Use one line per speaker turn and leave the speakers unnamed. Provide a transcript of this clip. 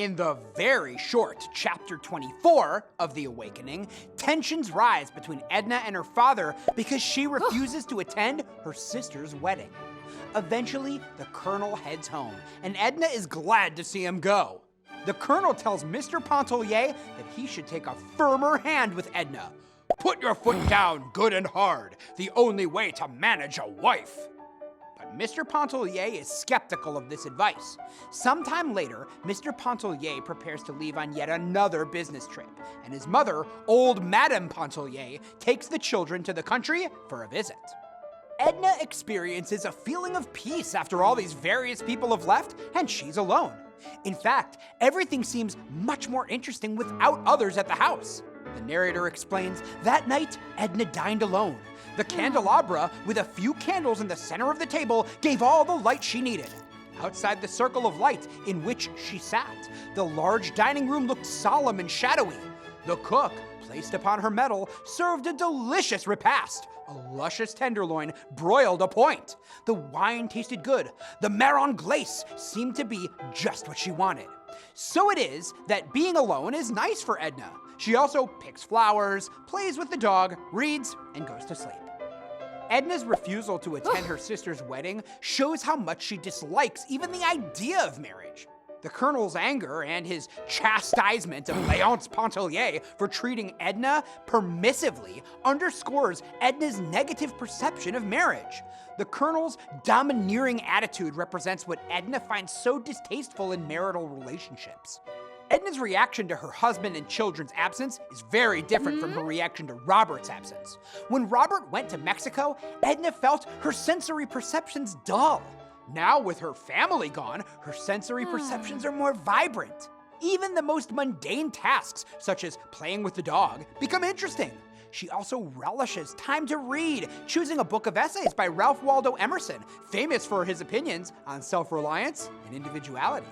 In the very short Chapter 24 of The Awakening, tensions rise between Edna and her father because she refuses to attend her sister's wedding. Eventually, the Colonel heads home, and Edna is glad to see him go. The Colonel tells Mr. Pontellier that he should take a firmer hand with Edna. Put your foot down good and hard, the only way to manage a wife. But Mr. Pontellier is skeptical of this advice. Sometime later, Mr. Pontellier prepares to leave on yet another business trip, and his mother, old Madame Pontellier, takes the children to the country for a visit. Edna experiences a feeling of peace after all these various people have left, and she's alone. In fact, everything seems much more interesting without others at the house. The narrator explains, that night, Edna dined alone. The candelabra, with a few candles in the center of the table, gave all the light she needed. Outside the circle of light in which she sat, the large dining room looked solemn and shadowy. The cook, placed upon her mettle, served a delicious repast, a luscious tenderloin broiled a point. The wine tasted good. The marron glace seemed to be just what she wanted. So it is that being alone is nice for Edna. She also picks flowers, plays with the dog, reads, and goes to sleep. Edna's refusal to attend her sister's wedding shows how much she dislikes even the idea of marriage. The Colonel's anger and his chastisement of Léonce Pontellier for treating Edna permissively underscores Edna's negative perception of marriage. The Colonel's domineering attitude represents what Edna finds so distasteful in marital relationships. Edna's reaction to her husband and children's absence is very different from her reaction to Robert's absence. When Robert went to Mexico, Edna felt her sensory perceptions dull. Now, with her family gone, her sensory perceptions are more vibrant. Even the most mundane tasks, such as playing with the dog, become interesting. She also relishes time to read, choosing a book of essays by Ralph Waldo Emerson, famous for his opinions on self-reliance and individuality.